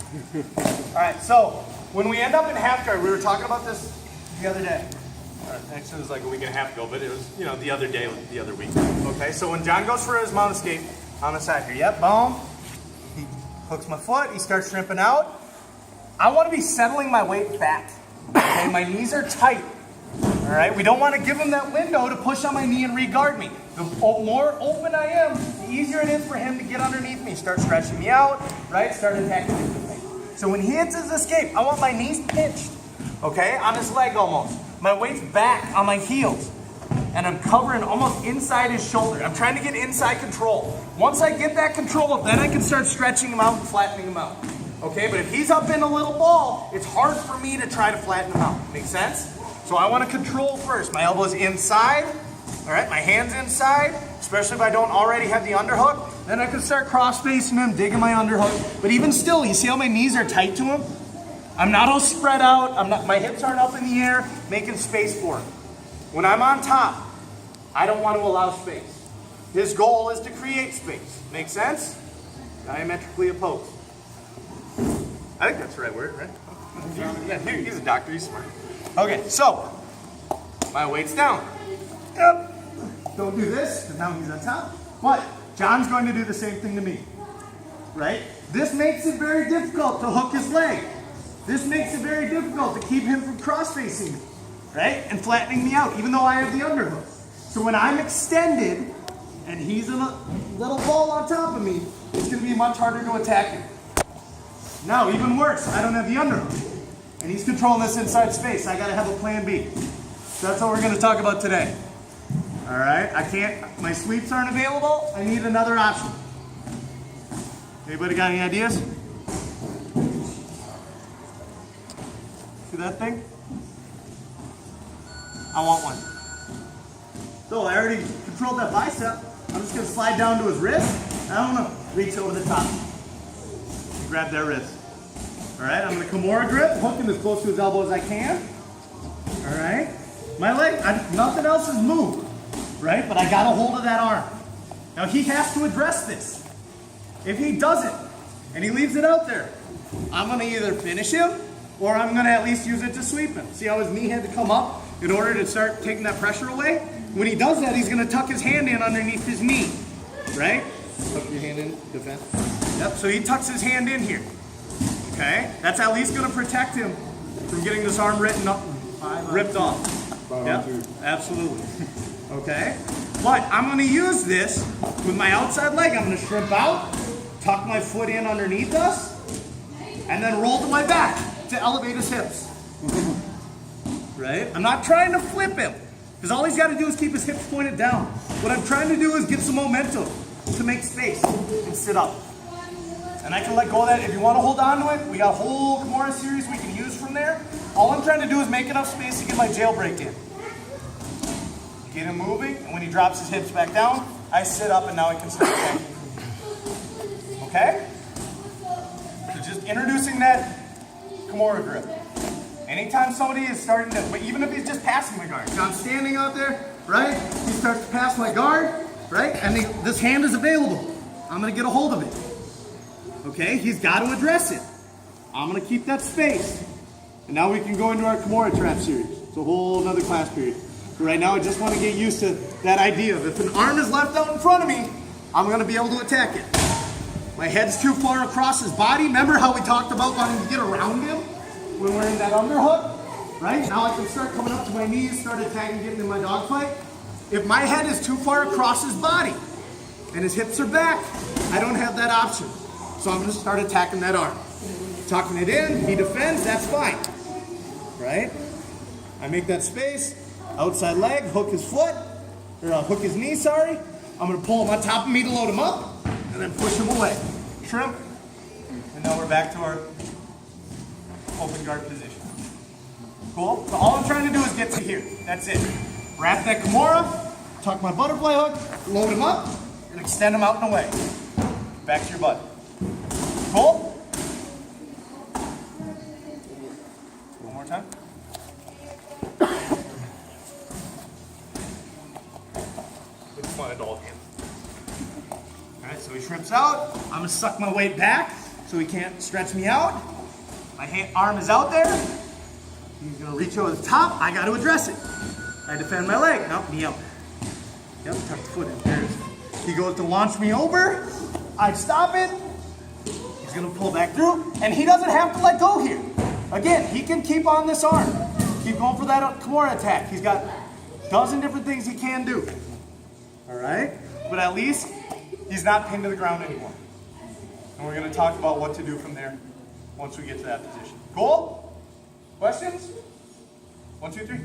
All right, so when we end up in half guard, we were talking about this the other day. Actually, it was like a week and a half ago, but it was, the other day, the other week. Okay, so when John goes for his mount escape on the side here, yep, boom. He hooks my foot, he starts shrimping out. I want to be settling my weight back. Okay, my knees are tight. All right, we don't want to give him that window to push on my knee and re-guard me. The more open I am, the easier it is for him to get underneath me, start stretching me out, right? Start attacking me. So when he hits his escape, I want my knees pinched, okay, on his leg almost. My weight's back on my heels, and I'm covering almost inside his shoulder. I'm trying to get inside control. Once I get that control, then I can start stretching him out and flattening him out. Okay, but if he's up in a little ball, it's hard for me to try to flatten him out. Make sense? So I want to control first. My elbow's inside, all right, my hand's inside, especially if I don't already have the underhook. Then I can start cross-facing him, digging my underhook. But even still, you see how my knees are tight to him? I'm not all spread out. My hips aren't up in the air, making space for him. When I'm on top, I don't want to allow space. His goal is to create space. Make sense? Diametrically opposed. I think that's the right word, right? Yeah, he's a doctor, he's smart. Okay, so, my weight's down. Yep. Don't do this, because now he's on top. But John's going to do the same thing to me, right? This makes it very difficult to hook his leg. This makes it very difficult to keep him from cross-facing me, right? And flattening me out, even though I have the underhook. So when I'm extended, and he's in a little ball on top of me, it's going to be much harder to attack him. Now, even worse, I don't have the underhook. And he's controlling this inside space. I got to have a plan B. So that's what we're going to talk about today. All right, my sweeps aren't available. I need another option. Anybody got any ideas? See that thing? I want one. So I already controlled that bicep. I'm just going to slide down to his wrist. I don't want to reach over the top. Grab that wrist. All right, I'm going to Kimura grip, hook him as close to his elbow as I can. All right, my leg, nothing else has moved, right? But I got a hold of that arm. Now he has to address this. If he doesn't, and he leaves it out there, I'm going to either finish him, or I'm going to at least use it to sweep him. See how his knee had to come up in order to start taking that pressure away? When he does that, he's going to tuck his hand in underneath his knee, right? Tuck your hand in, defense. Yep, so he tucks his hand in here. Okay, that's at least going to protect him from getting this arm ripped off. Yep, absolutely. Okay, but I'm going to use this with my outside leg. I'm going to shrimp out, tuck my foot in underneath us, and then roll to my back to elevate his hips. Right? I'm not trying to flip him, because all he's got to do is keep his hips pointed down. What I'm trying to do is get some momentum to make space and sit up. And I can let go of that. If you want to hold on to it, we got a whole Kimura series we can use from there. All I'm trying to do is make enough space to get my jailbreak in. Get him moving, and when he drops his hips back down, I sit up and now I can start attacking. Okay? So just introducing that Kimura grip. Anytime somebody is starting to, but even if he's just passing my guard. So I'm standing out there, right? He starts to pass my guard, right? And this hand is available. I'm going to get a hold of it. Okay, he's got to address it. I'm going to keep that space. And now we can go into our Kimura trap series. It's a whole other class period. But right now I just want to get used to that idea of if an arm is left out in front of me, I'm going to be able to attack it. My head's too far across his body. Remember how we talked about wanting to get around him when we're in that underhook? Right? Now I can start coming up to my knees, start attacking, getting in my dog fight. If my head is too far across his body and his hips are back, I don't have that option. So I'm going to start attacking that arm. Tucking it in, he defends, that's fine. Right? I make that space, outside leg, hook his foot, or hook his knee, sorry. I'm going to pull him on top of me to load him up, and then push him away. Shrimp. And now we're back to our open guard position. Cool? So all I'm trying to do is get to here. That's it. Wrap that Kimura, tuck my butterfly hook, load him up, and extend him out and away. Back to your butt. Cool? One more time. We just want a dog hand. Alright, so he shrimps out. I'm going to suck my weight back. so he can't stretch me out. My arm is out there. He's gonna reach over the top. I gotta address it. I defend my leg. No, knee out. Yep, tuck the foot in. There it is. He goes to launch me over. I stop it. He's gonna pull back through, and he doesn't have to let go here. Again, he can keep on this arm. Keep going for that Kimura attack. He's got a dozen different things he can do. All right? But at least he's not pinned to the ground anymore. And we're gonna talk about what to do from there once we get to that position. Cool? Questions? 1, 2, 3.